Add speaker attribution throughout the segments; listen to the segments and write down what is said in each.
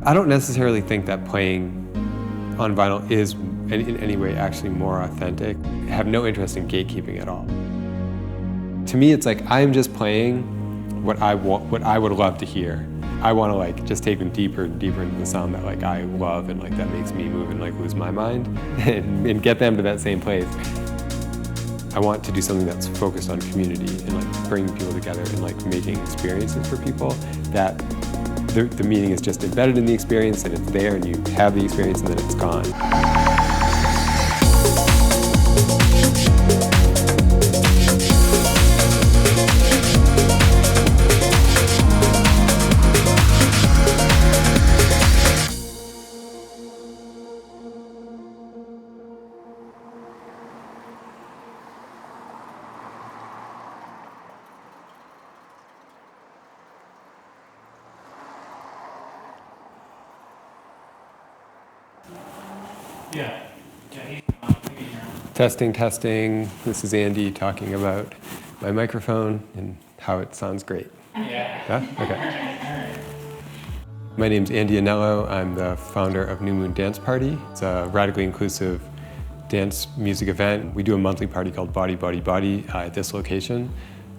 Speaker 1: I don't necessarily think that playing on vinyl is in any way actually more authentic. I have no interest in gatekeeping at all. To me, it's like I'm just playing what I would love to hear. I want to like just take them deeper and deeper into the sound that like I love and like that makes me move and like lose my mind and get them to that same place. I want to do something that's focused on community and like bringing people together and like making experiences for people that the meaning is just embedded in the experience and it's there and you have the experience and then it's gone.
Speaker 2: Yeah.
Speaker 1: Testing, testing. This is Andy talking about my microphone and how it sounds great.
Speaker 2: Yeah.
Speaker 1: Okay. My name's Andy Anello. I'm the founder of New Moon Dance Party. It's a radically inclusive dance music event. We do a monthly party called Body, Body, Body at this location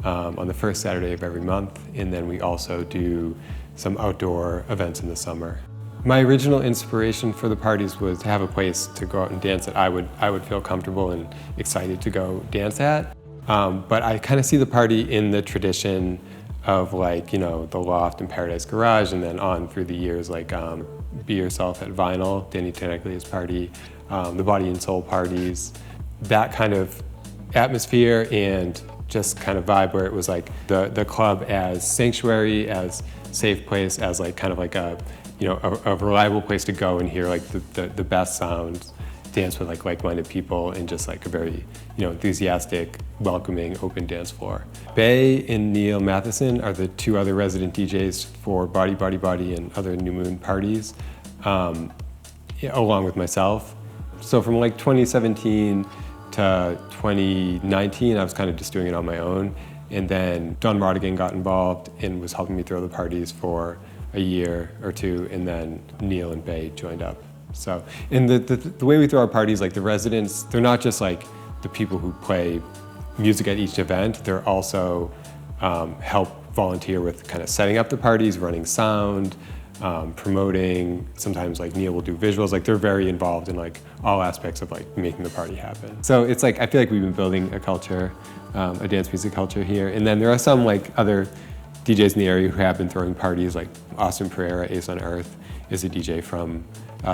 Speaker 1: on the first Saturday of every month. And then we also do some outdoor events in the summer. My original inspiration for the parties was to have a place to go out and dance that I would feel comfortable and excited to go dance at. But I kind of see the party in the tradition of like, you know, the Loft and Paradise Garage and then on through the years like Be Yourself at Vinyl, Danny Teneglia's party, the Body and Soul parties, that kind of atmosphere and just kind of vibe where it was like the club as sanctuary, as safe place, as like kind of like a reliable place to go and hear like the best sounds, dance with like like-minded people and just like a very, enthusiastic, welcoming, open dance floor. Bay and Neil Matheson are the two other resident DJs for Body, Body, Body and other New Moon parties, along with myself. So from like 2017 to 2019, I was kind of just doing it on my own. And then Don Rodigan got involved and was helping me throw the parties for a year or two, and then Neil and Bay joined up. So, and the way we throw our parties, like the residents, they're not just like the people who play music at each event, they're also help volunteer with kind of setting up the parties, running sound, promoting. Sometimes like Neil will do visuals, like they're very involved in like all aspects of like making the party happen. So it's like, I feel like we've been building a culture, a dance music culture here. And then there are some like other DJs in the area who have been throwing parties, like Austin Pereira, Ace on Earth, is a DJ from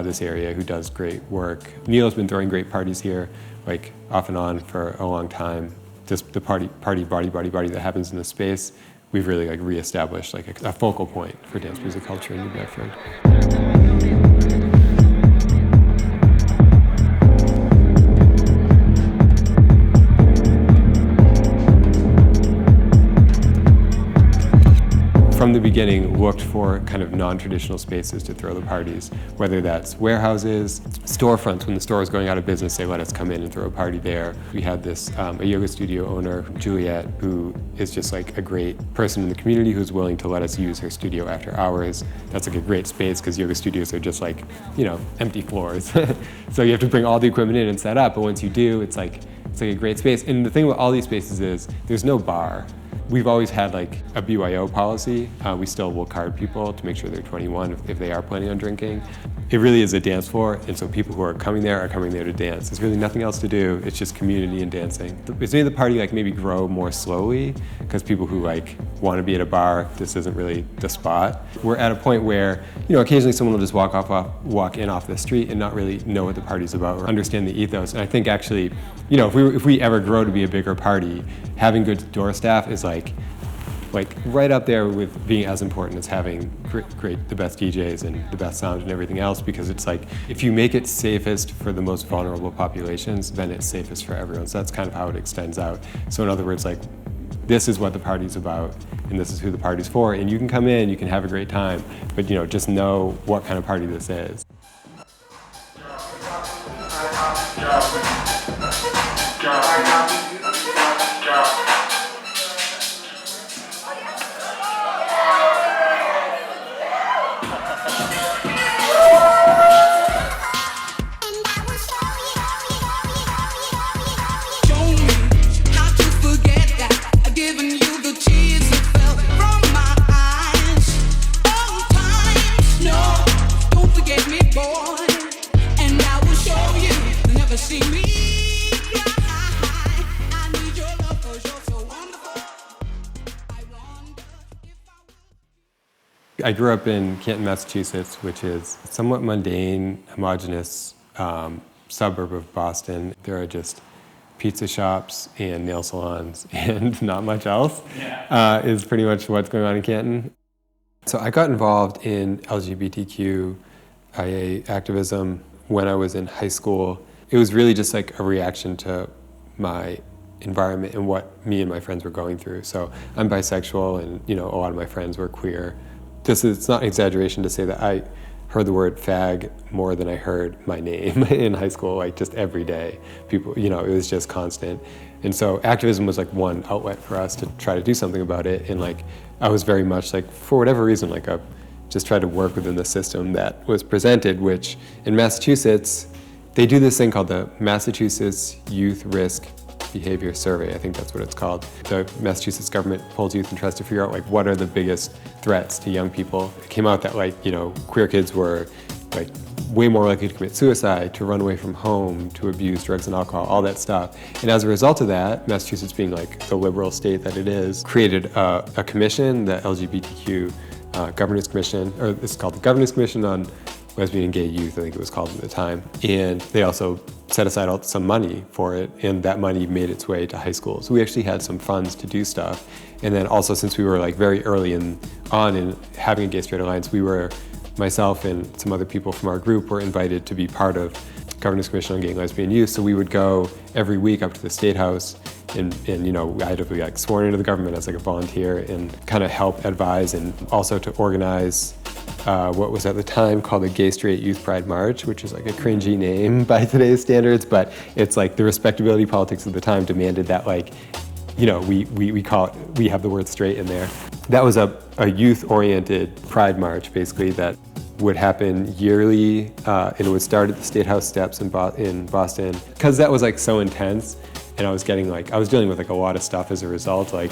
Speaker 1: this area who does great work. Neil's been throwing great parties here, like off and on for a long time. Just the party, body that happens in the space, we've really like reestablished like a focal point for dance music culture in New Bedford. From the beginning, looked for kind of non-traditional spaces to throw the parties, whether that's warehouses, storefronts. When the store was going out of business, they let us come in and throw a party there. We had this, a yoga studio owner, Juliet, who is just like a great person in the community who's willing to let us use her studio after hours. That's like a great space because yoga studios are just like, empty floors. So you have to bring all the equipment in and set up, but once you do, it's like a great space. And the thing with all these spaces is there's no bar. We've always had like a BYO policy. We still will card people to make sure they're 21 if they are planning on drinking. It really is a dance floor, and so people who are coming there to dance. There's really nothing else to do. It's just community and dancing. It's made the party like maybe grow more slowly because people who like want to be at a bar, this isn't really the spot. We're at a point where, occasionally someone will just walk in off the street and not really know what the party's about or understand the ethos. And I think actually, if we ever grow to be a bigger party, having good door staff is like right up there with being as important as having the best DJs and the best sound and everything else, because it's like, if you make it safest for the most vulnerable populations, then it's safest for everyone. So that's kind of how it extends out. So in other words, like, this is what the party's about, and this is who the party's for, and you can come in, you can have a great time, but just know what kind of party this is. I grew up in Canton, Massachusetts, which is a somewhat mundane, homogenous suburb of Boston. There are just pizza shops and nail salons and not much else is pretty much what's going on in Canton. So I got involved in LGBTQIA activism when I was in high school. It was really just like a reaction to my environment and what me and my friends were going through. So I'm bisexual, and a lot of my friends were queer. It's not an exaggeration to say that I heard the word fag more than I heard my name in high school, like just every day. People, it was just constant. And so activism was like one outlet for us to try to do something about it. And like, I was very much like, for whatever reason, like I just tried to work within the system that was presented, which in Massachusetts, they do this thing called the Massachusetts Youth Risk Behavior Survey. I think that's what it's called. The Massachusetts government polls youth and tries to figure out like what are the biggest threats to young people. It came out that like, queer kids were like way more likely to commit suicide, to run away from home, to abuse drugs and alcohol, all that stuff. And as a result of that, Massachusetts being like the liberal state that it is, created a commission, the LGBTQ Governance Commission, or it's called the Governance Commission on Lesbian and Gay Youth, I think it was called at the time. And they also set aside some money for it, and that money made its way to high school. So we actually had some funds to do stuff. And then also, since we were like very early in having a gay straight alliance, myself and some other people from our group were invited to be part of Governance Commission on Gay and Lesbian Youth. So we would go every week up to the State House and I had to be like sworn into the government as like a volunteer and kind of help advise, and also to organize what was at the time called the Gay Straight Youth Pride March, which is like a cringy name by today's standards, but it's like the respectability politics of the time demanded that like, we have the word straight in there. That was a youth-oriented pride march, basically, that would happen yearly, and it would start at the State House steps in Boston. Because that was like so intense, and I was dealing with like a lot of stuff as a result. Like,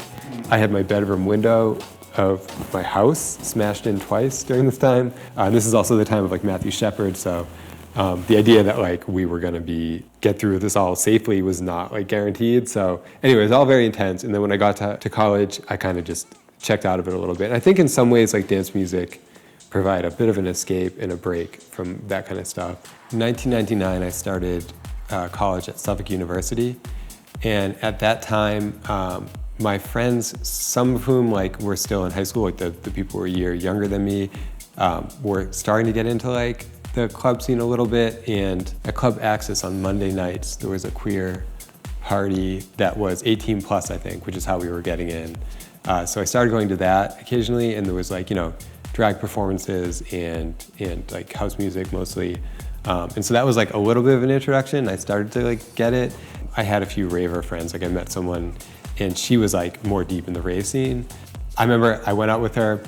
Speaker 1: I had my bedroom window of my house smashed in twice during this time. This is also the time of like Matthew Shepard, so the idea that like we were gonna get through this all safely was not like guaranteed. So anyway, it was all very intense. And then when I got to college, I kind of just checked out of it a little bit. And I think in some ways like dance music provide a bit of an escape and a break from that kind of stuff. In 1999, I started college at Suffolk University. And at that time, my friends, some of whom like were still in high school, like the people who were a year younger than me, were starting to get into like the club scene a little bit. And at Club Axis on Monday nights, there was a queer party that was 18 plus, I think, which is how we were getting in. So I started going to that occasionally, and there was like, drag performances and like house music mostly. And so that was like a little bit of an introduction. I started to like get it. I had a few raver friends, like I met someone and she was like more deep in the rave scene. I remember I went out with her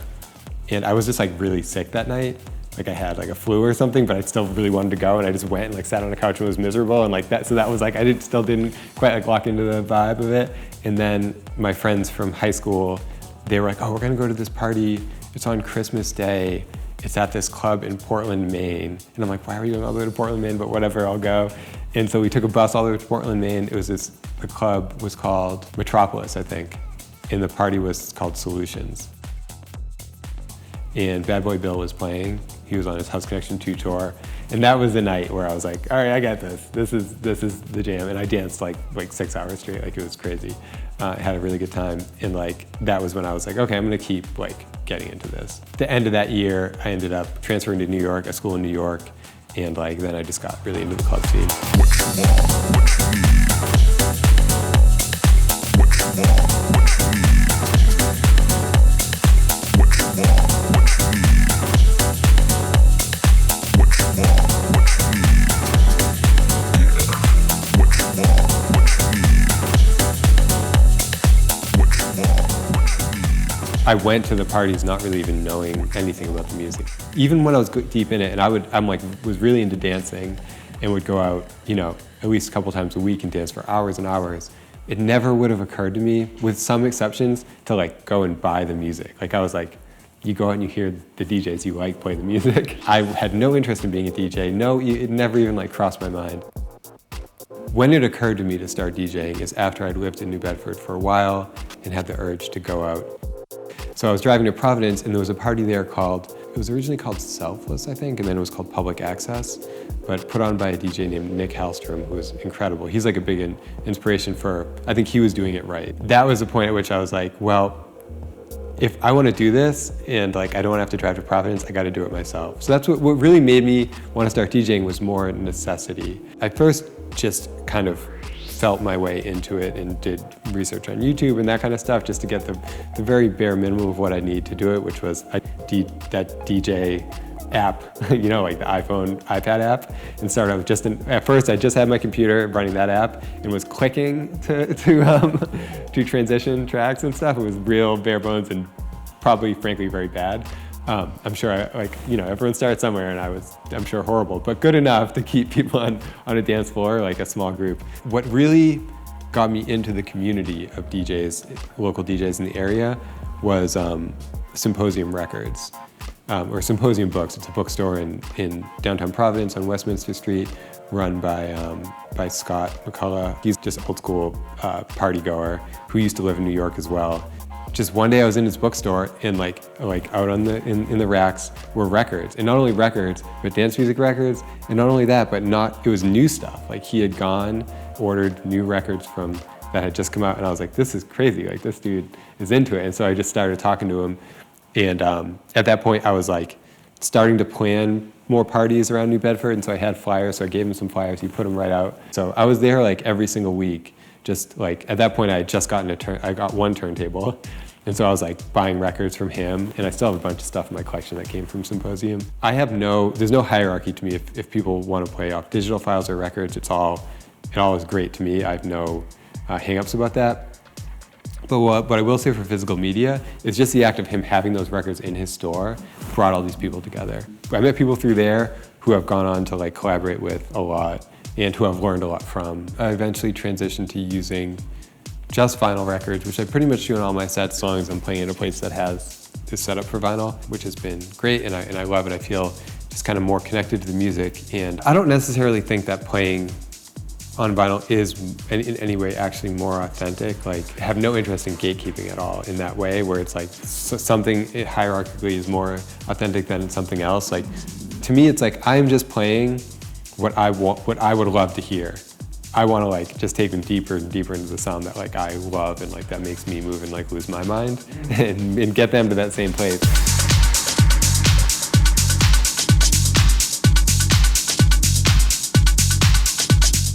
Speaker 1: and I was just like really sick that night. Like I had like a flu or something, but I still really wanted to go, and I just went and like sat on the couch and was miserable, and like that. So that was like still didn't quite like lock into the vibe of it. And then my friends from high school, they were like, "Oh, we're gonna go to this party. It's on Christmas Day. It's at this club in Portland, Maine." And I'm like, "Why are we going all the way to Portland, Maine?" But whatever, I'll go. And so we took a bus all the way to Portland, Maine. The club was called Metropolis, I think, and the party was called Solutions. And Bad Boy Bill was playing. He was on his House Connection 2 tour. And that was the night where I was like, all right, I got this. This is the jam. And I danced like 6 hours straight. Like, it was crazy. I had a really good time. And like, that was when I was like, okay, I'm gonna keep like getting into this. At the end of that year, I ended up transferring to New York, a school in New York. And like, then I just got really into the club scene. What you want, what you need. What you want, what you need. What you want, what you need. What you want, what you need. Yeah. What you want, what you need. What you want, what you need. I went to the parties not really even knowing anything about the music. Even when I was deep in it, and was really into dancing and would go out, at least a couple times a week and dance for hours and hours. It never would have occurred to me, with some exceptions, to like go and buy the music. Like I was like, you go out and you hear the DJs you like play the music. I had no interest in being a DJ. No, it never even like crossed my mind. When it occurred to me to start DJing is after I'd lived in New Bedford for a while and had the urge to go out. So So I was driving to Providence, and there was a party there it was originally called Selfless, I think, and then it was called Public Access, but put on by a DJ named Nick Hallstrom, who was incredible. He's like a big inspiration for, I think he was doing it right. That was the point at which I was like, well, if I want to do this and like I don't have to drive to Providence, I got to do it myself. So that's what really made me want to start DJing, was more necessity. I first just kind of felt my way into it and did research on YouTube and that kind of stuff just to get the very bare minimum of what I need to do it, which was that DJ app, you know, like the iPhone, iPad app, and started out just at first I just had my computer running that app and was clicking to transition tracks and stuff. It was real bare bones and probably, frankly, very bad. I'm sure everyone started somewhere, and I'm sure horrible, but good enough to keep people on a dance floor, like a small group. What really got me into the community of DJs, local DJs in the area, was Symposium Records, or Symposium Books. It's a bookstore in downtown Providence on Westminster Street, run by Scott McCullough. He's just old school party goer who used to live in New York as well. Just one day I was in his bookstore, and like out on in the racks were records, and not only records, but dance music records, and not only that, but it was new stuff. Like he had ordered new records that had just come out, and I was like, this is crazy. Like this dude is into it, and so I just started talking to him, and at that point I was like starting to plan more parties around New Bedford, and so I had flyers, so I gave him some flyers. He put them right out. So I was there like every single week. Just like at that point I had just gotten I got one turntable. And so I was like buying records from him, and I still have a bunch of stuff in my collection that came from Symposium. There's no hierarchy to me if people want to play off digital files or records. It all is great to me. I have no hang-ups about that. But what I will say for physical media is just the act of him having those records in his store brought all these people together. I met people through there who I've gone on to like collaborate with a lot and who I've learned a lot from. I eventually transitioned to using just vinyl records, which I pretty much do in all my sets as long as I'm playing in a place that has this setup for vinyl, which has been great, and I love it. I feel just kind of more connected to the music, and I don't necessarily think that playing on vinyl is in any way actually more authentic. Like, I have no interest in gatekeeping at all in that way, where it's like something hierarchically is more authentic than something else. Like, to me, it's like I'm just playing what I would love to hear. I want to like just take them deeper and deeper into the sound that like I love and like that makes me move and like lose my mind and get them to that same place.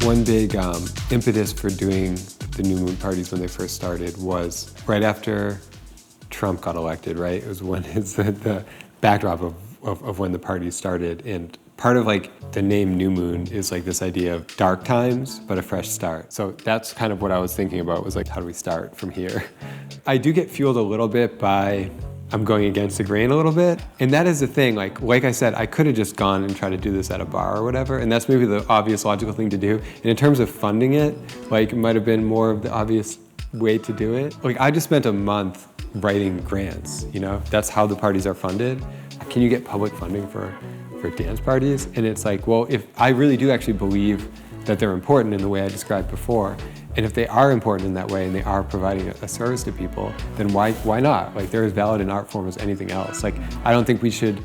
Speaker 1: One big impetus for doing the New Moon parties when they first started was right after Trump got elected, right? It was when it's the backdrop of when the parties started, and part of like the name New Moon is like this idea of dark times, but a fresh start. So that's kind of what I was thinking about, was like, how do we start from here? I do get fueled a little bit by, I'm going against the grain a little bit. And that is the thing, like I said, I could have just gone and tried to do this at a bar or whatever, and that's maybe the obvious logical thing to do. And in terms of funding it, like it might have been more of the obvious way to do it. Like I just spent a month writing grants, you know? That's how the parties are funded. Can you get public funding for dance parties? And it's like, well, if I really do actually believe that they're important in the way I described before, and if they are important in that way and they are providing a service to people, then why not? Like, they're as valid an art form as anything else. Like, I don't think we should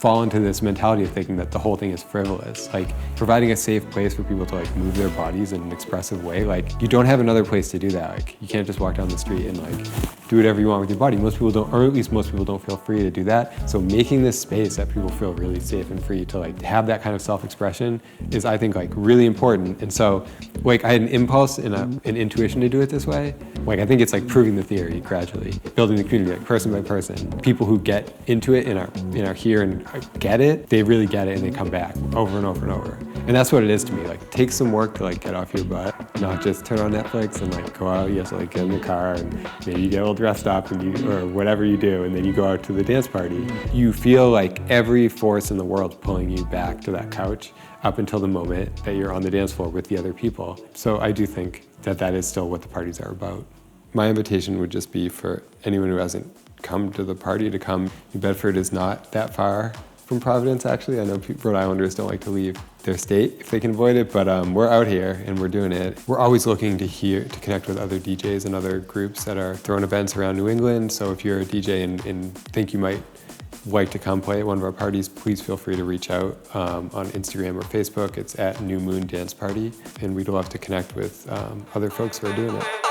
Speaker 1: fall into this mentality of thinking that the whole thing is frivolous. Like, providing a safe place for people to like move their bodies in an expressive way, like you don't have another place to do that. Like, you can't just walk down the street and like do whatever you want with your body. Most people don't, or at least most people don't feel free to do that. So making this space that people feel really safe and free to like have that kind of self-expression is, I think, like really important. And so like I had an impulse and an intuition to do it this way. Like, I think it's like proving the theory gradually, building the community, like person by person. People who get into it and are here and get it, they really get it, and they come back over and over and over. And that's what it is to me. Like, take some work to like get off your butt, not just turn on Netflix and like go out. You have to like get in the car and maybe you get a little dressed up and or whatever you do, and then you go out to the dance party. You feel like every force in the world pulling you back to that couch up until the moment that you're on the dance floor with the other people. So I do think that that is still what the parties are about. My invitation would just be for anyone who hasn't come to the party to come. New Bedford is not that far from Providence, actually. I know Rhode Islanders don't like to leave their state if they can avoid it, but we're out here and we're doing it. We're always looking to connect with other DJs and other groups that are throwing events around New England. So if you're a DJ and think you might like to come play at one of our parties, please feel free to reach out on Instagram or Facebook. It's at New Moon Dance Party, and we'd love to connect with other folks who are doing it.